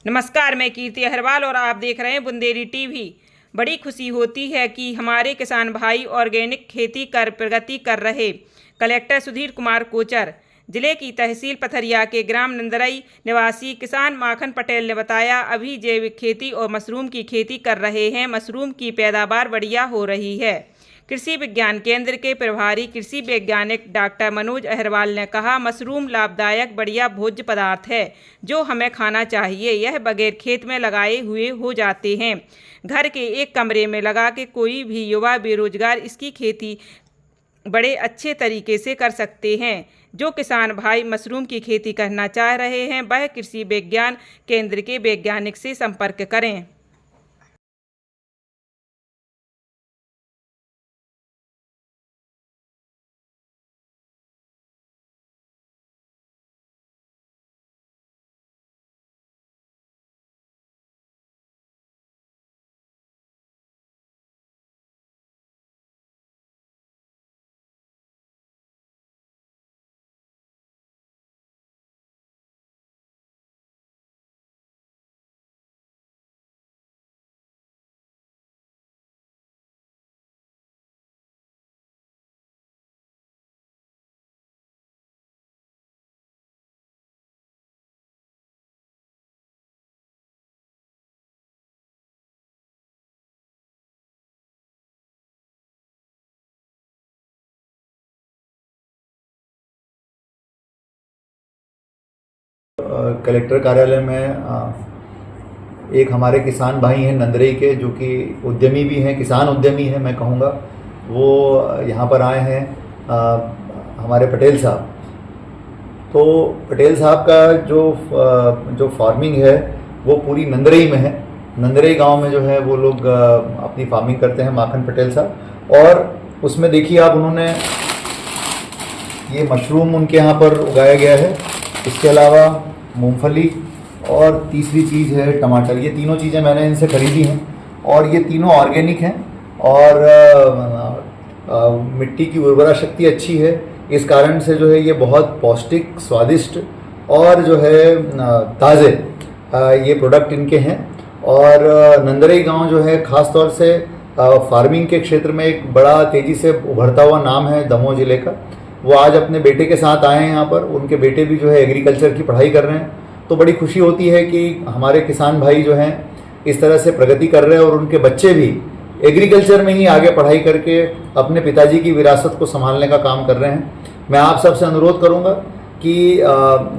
नमस्कार, मैं कीर्ति अहरवाल और आप देख रहे हैं बुंदेली टीवी। बड़ी खुशी होती है कि हमारे किसान भाई ऑर्गेनिक खेती कर प्रगति कर रहे। कलेक्टर सुधीर कुमार कोचर, जिले की तहसील पथरिया के ग्राम नंदरई निवासी किसान माखन पटेल ने बताया, अभी जैविक खेती और मशरूम की खेती कर रहे हैं। मशरूम की पैदावार बढ़िया हो रही है। कृषि विज्ञान केंद्र के प्रभारी कृषि वैज्ञानिक डॉक्टर मनोज अहरवाल ने कहा, मशरूम लाभदायक बढ़िया भोज्य पदार्थ है जो हमें खाना चाहिए। यह बगैर खेत में लगाए हुए हो जाते हैं। घर के एक कमरे में लगा के कोई भी युवा बेरोजगार इसकी खेती बड़े अच्छे तरीके से कर सकते हैं। जो किसान भाई मशरूम की खेती करना चाह रहे हैं वह कृषि विज्ञान केंद्र के वैज्ञानिक से संपर्क करें। कलेक्टर कार्यालय में एक हमारे किसान भाई हैं नंदरई के, जो कि उद्यमी भी हैं, किसान उद्यमी हैं मैं कहूँगा। वो यहाँ पर आए हैं, हमारे पटेल साहब। तो पटेल साहब का जो फार्मिंग है वो पूरी नंदरई में है। नंदरई गांव में जो है वो लोग अपनी फार्मिंग करते हैं, माखन पटेल साहब। और उसमें देखिए आप, उन्होंने ये मशरूम उनके यहाँ पर उगाया गया है। इसके अलावा मूंगफली और तीसरी चीज़ है टमाटर। ये तीनों चीज़ें मैंने इनसे खरीदी हैं और ये तीनों ऑर्गेनिक हैं और मिट्टी की उर्वरा शक्ति अच्छी है। इस कारण से जो है ये बहुत पौष्टिक, स्वादिष्ट और जो है ताज़े ये प्रोडक्ट इनके हैं। और नंदरई गांव जो है ख़ास तौर से फार्मिंग के क्षेत्र में एक बड़ा तेज़ी से उभरता हुआ नाम है दमोह ज़िले का। वो आज अपने बेटे के साथ आए हैं यहाँ पर। उनके बेटे भी जो है एग्रीकल्चर की पढ़ाई कर रहे हैं। तो बड़ी खुशी होती है कि हमारे किसान भाई जो हैं इस तरह से प्रगति कर रहे हैं और उनके बच्चे भी एग्रीकल्चर में ही आगे पढ़ाई करके अपने पिताजी की विरासत को संभालने का काम कर रहे हैं। मैं आप सबसे अनुरोध करूँगा कि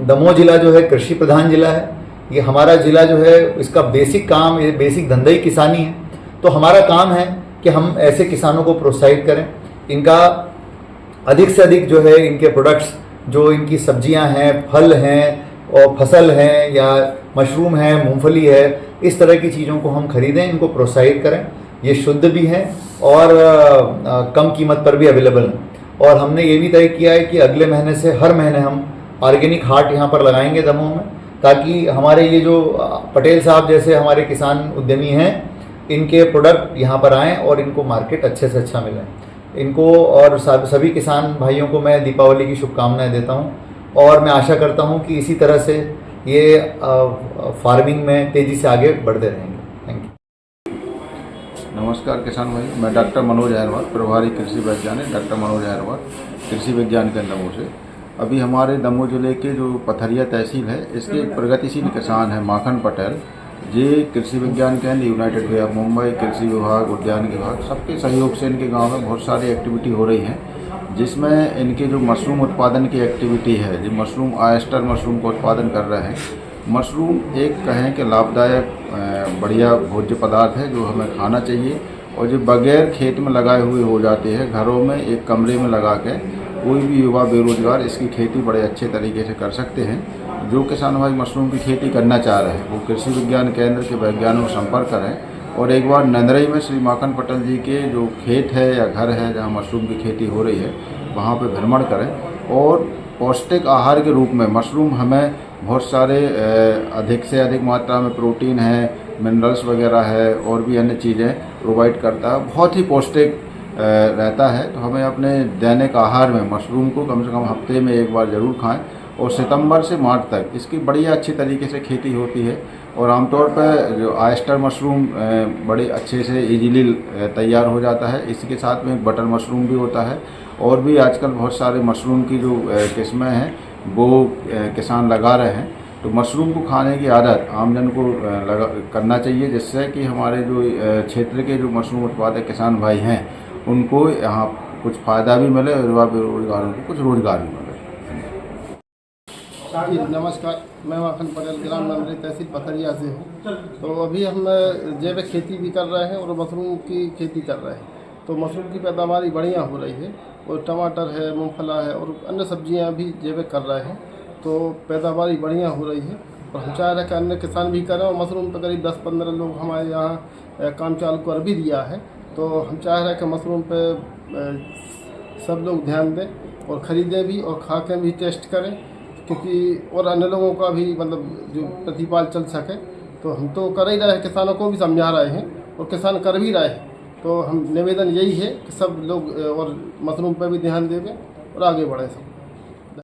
दमोह जिला जो है कृषि प्रधान जिला है। ये हमारा जिला जो है इसका बेसिक काम, ये बेसिक धंधा ही किसानी है। तो हमारा काम है कि हम ऐसे किसानों को प्रोत्साहित करें, इनका अधिक से अधिक जो है इनके प्रोडक्ट्स, जो इनकी सब्जियां हैं, फल हैं और फसल हैं या मशरूम है, मूंगफली है, इस तरह की चीज़ों को हम खरीदें, इनको प्रोत्साहित करें। ये शुद्ध भी हैं और कम कीमत पर भी अवेलेबल हैं। और हमने ये भी तय किया है कि अगले महीने से हर महीने हम ऑर्गेनिक हाट यहाँ पर लगाएंगे दमोह में, ताकि हमारे ये जो पटेल साहब जैसे हमारे किसान उद्यमी हैं, इनके प्रोडक्ट यहाँ पर आएँ और इनको मार्केट अच्छे से अच्छा मिले इनको। और सभी किसान भाइयों को मैं दीपावली की शुभकामनाएं देता हूं और मैं आशा करता हूं कि इसी तरह से ये फार्मिंग में तेज़ी से आगे बढ़ते रहेंगे। Thank you. नमस्कार किसान भाई, मैं डॉक्टर मनोज अहरवाल, प्रभारी कृषि वैज्ञानिक डॉक्टर मनोज अहरवाल, कृषि विज्ञान केंद्र दमोह से। अभी हमारे दमोह जिले के जो पथरिया तहसील है, इसके प्रगतिशील किसान है माखन पटेल जी। कृषि विज्ञान केंद्र, यूनाइटेड वे ऑफ मुंबई, कृषि विभाग, उद्यान विभाग, सबके सहयोग से इनके गांव में बहुत सारी एक्टिविटी हो रही है, जिसमें इनके जो मशरूम उत्पादन की एक्टिविटी है, जो मशरूम ऑयस्टर मशरूम का उत्पादन कर रहे हैं। मशरूम एक कहें कि लाभदायक बढ़िया भोज्य पदार्थ है जो हमें खाना चाहिए और जो बगैर खेत में लगाए हुए हो जाते हैं। घरों में एक कमरे में लगा के कोई भी युवा बेरोजगार इसकी खेती बड़े अच्छे तरीके से कर सकते हैं। जो किसान भाई मशरूम की खेती करना चाह रहे हैं वो कृषि विज्ञान केंद्र के वैज्ञानिकों से संपर्क करें और एक बार नंदरई में श्री माखन पटेल जी के जो खेत है या घर है जहां मशरूम की खेती हो रही है, वहां पे भ्रमण करें। और पौष्टिक आहार के रूप में मशरूम हमें बहुत सारे अधिक से अधिक मात्रा में प्रोटीन है, मिनरल्स वगैरह है और भी अन्य चीज़ें प्रोवाइड करता है, बहुत ही पौष्टिक रहता है। तो हमें अपने दैनिक आहार में मशरूम को कम से कम हफ्ते में एक बार ज़रूर खाएं और सितंबर से मार्च तक इसकी बढ़िया अच्छी तरीके से खेती होती है। और आमतौर पर जो ऑयस्टर मशरूम बड़े अच्छे से इजीली तैयार हो जाता है। इसके साथ में बटर मशरूम भी होता है और भी आजकल बहुत सारे मशरूम की जो किस्में हैं वो किसान लगा रहे हैं। तो मशरूम को खाने की आदत आमजन को करना चाहिए, जिससे कि हमारे जो क्षेत्र के जो मशरूम उत्पादक किसान भाई हैं उनको यहाँ कुछ फ़ायदा भी मिले और युवा बेरोजगारों को कुछ रोजगार भी मिले। जी नमस्कार, मैं माखन पटेल ग्राम नंदरी तहसील पथरिया से हूँ। तो अभी हम जैविक खेती भी कर रहे हैं और मशरूम की खेती कर रहे हैं। तो मशरूम की पैदावार बढ़िया हो रही है और टमाटर है, मूंगफला है और अन्य सब्जियां भी जैविक कर रहे हैं। तो पैदावार बढ़िया हो रही है और हम चाह रहे हैं कि अन्य किसान भी करें। और मशरूम पर करीब 10-15 लोग हमारे यहाँ काम चालू कर भी दिया है। तो हम चाह रहे हैं कि मशरूम पे सब लोग ध्यान दें और ख़रीदें भी और खा के भी टेस्ट करें, क्योंकि और अन्य लोगों का भी मतलब जो प्रतिपाल चल सके। तो हम तो कर ही रहे हैं, किसानों को भी समझा रहे हैं और किसान कर भी रहे हैं। तो हम निवेदन यही है कि सब लोग और मशरूम पर भी ध्यान देवें और आगे बढ़ें सब।